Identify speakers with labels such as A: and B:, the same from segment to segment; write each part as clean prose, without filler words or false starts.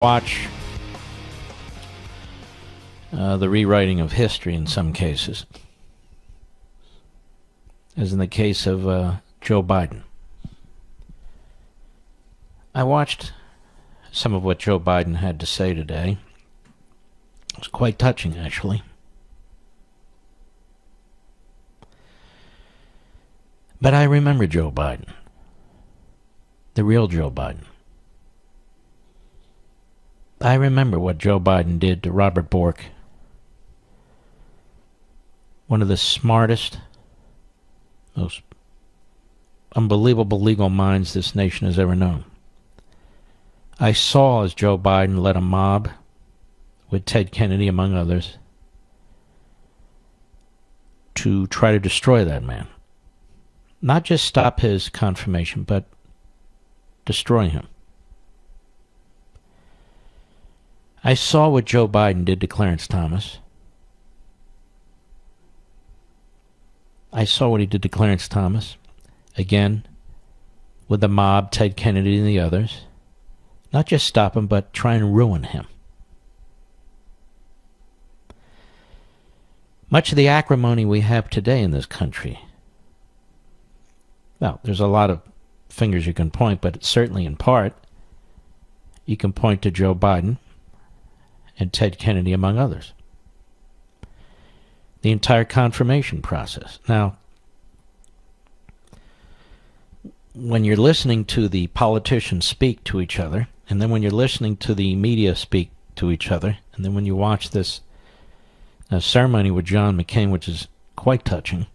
A: Watch the rewriting of history in some cases, as in the case of Joe Biden. I watched some of what Joe Biden had to say today. It was quite touching, actually. But I remember Joe Biden, the real Joe Biden. I remember what Joe Biden did to Robert Bork, one of the smartest, most unbelievable legal minds this nation has ever known. I saw as Joe Biden led a mob with Ted Kennedy, among others, to try to destroy that man. Not just stop his confirmation, but destroy him. I saw what Joe Biden did to Clarence Thomas. I saw what he did to Clarence Thomas, again, with the mob, Ted Kennedy and the others. Not just stop him, but try and ruin him. Much of the acrimony we have today in this country, well, there's a lot of fingers you can point, but certainly in part, you can point to Joe Biden and Ted Kennedy, among others. The entire confirmation process. Now, when you're listening to the politicians speak to each other, and then when you're listening to the media speak to each other, and then when you watch this ceremony with John McCain, which is quite touching,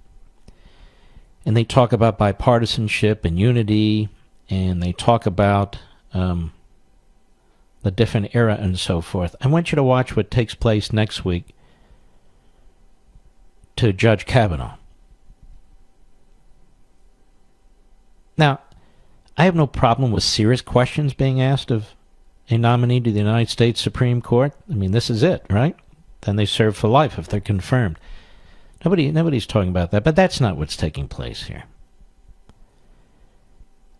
A: and they talk about bipartisanship and unity, and they talk about the different era and so forth. I want you to watch what takes place next week to Judge Kavanaugh. Now, I have no problem with serious questions being asked of a nominee to the United States Supreme Court. I mean, this is it, right? Then they serve for life if they're confirmed. Nobody's talking about that, but that's not what's taking place here.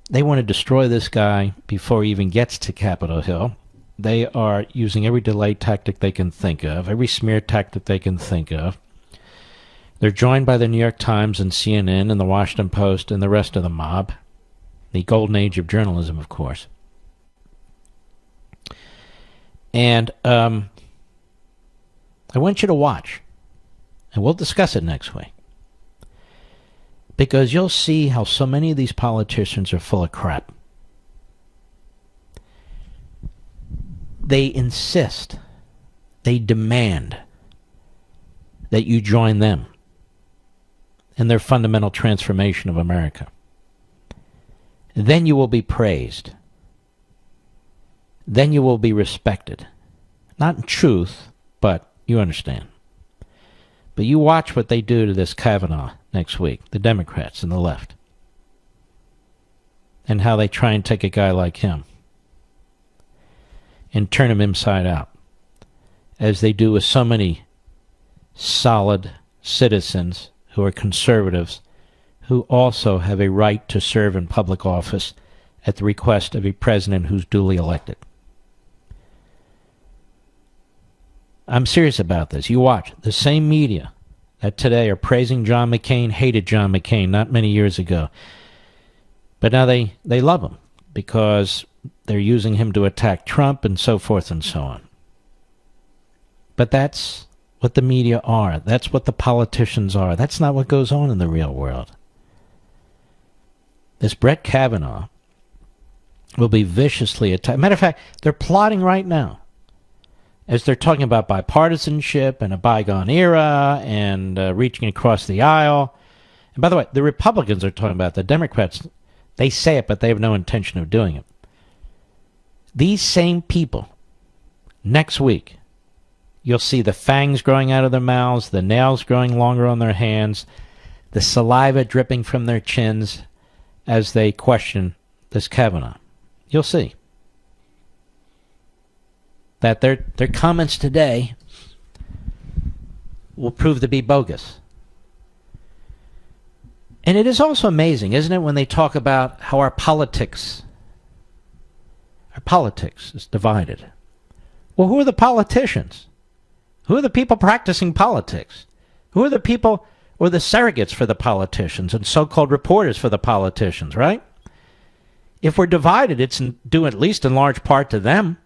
A: They want to destroy this guy before he even gets to Capitol Hill. They are using every delay tactic they can think of, every smear tactic they can think of. They're joined by the New York Times and CNN and the Washington Post and the rest of the mob. The golden age of journalism, of course. And I want you to watch. And we'll discuss it next week. Because you'll see how so many of these politicians are full of crap. They insist, they demand that you join them in their fundamental transformation of America. Then you will be praised. Then you will be respected. Not in truth, but you understand. But you watch what they do to this Kavanaugh next week, the Democrats and the left, and how they try and take a guy like him and turn him inside out, as they do with so many solid citizens who are conservatives, who also have a right to serve in public office at the request of a president who's duly elected. I'm serious about this. You watch. The same media that today are praising John McCain hated John McCain not many years ago. But now they love him because they're using him to attack Trump and so forth and so on. But that's what the media are. That's what the politicians are. That's not what goes on in the real world. This Brett Kavanaugh will be viciously attacked. Matter of fact, they're plotting right now, as they're talking about bipartisanship and a bygone era and reaching across the aisle. And by the way, the Republicans are talking about it. The Democrats, they say it, but they have no intention of doing it. These same people, next week, you'll see the fangs growing out of their mouths, the nails growing longer on their hands, the saliva dripping from their chins as they question this Kavanaugh. You'll see that their comments today will prove to be bogus. And it is also amazing, isn't it, when they talk about how our politics is divided. Well, who are the politicians? Who are the people practicing politics? Who are the people or the surrogates for the politicians and so-called reporters for the politicians, right? If we're divided, it's due at least in large part to them.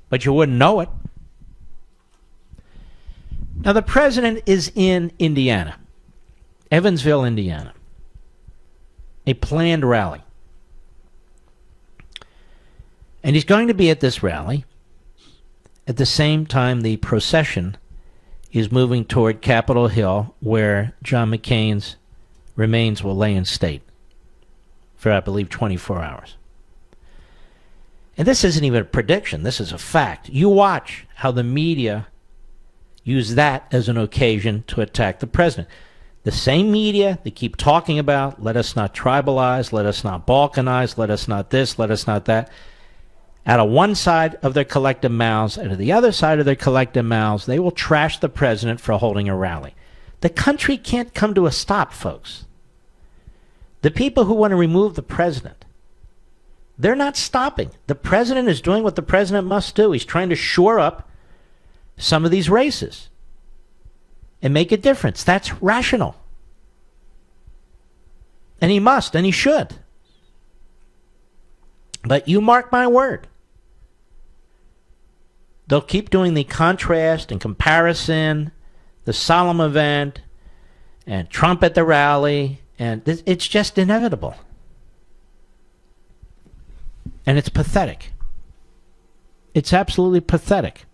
A: But you wouldn't know it. Now, the president is in Indiana, Evansville, Indiana, a planned rally. And he's going to be at this rally at the same time the procession is moving toward Capitol Hill, where John McCain's remains will lay in state for, I believe, 24 hours. And this isn't even a prediction. This is a fact. You watch how the media use that as an occasion to attack the president. The same media that keep talking about, let us not tribalize, let us not balkanize, let us not this, let us not that. Out of one side of their collective mouths and to the other side of their collective mouths, they will trash the president for holding a rally. The country can't come to a stop, folks. The people who want to remove the president, they're not stopping. The president is doing what the president must do. He's trying to shore up some of these races and make a difference. That's rational. And he must, and he should. But you mark my word, they'll keep doing the contrast and comparison, the solemn event, and Trump at the rally, and it's just inevitable. And it's pathetic. It's absolutely pathetic.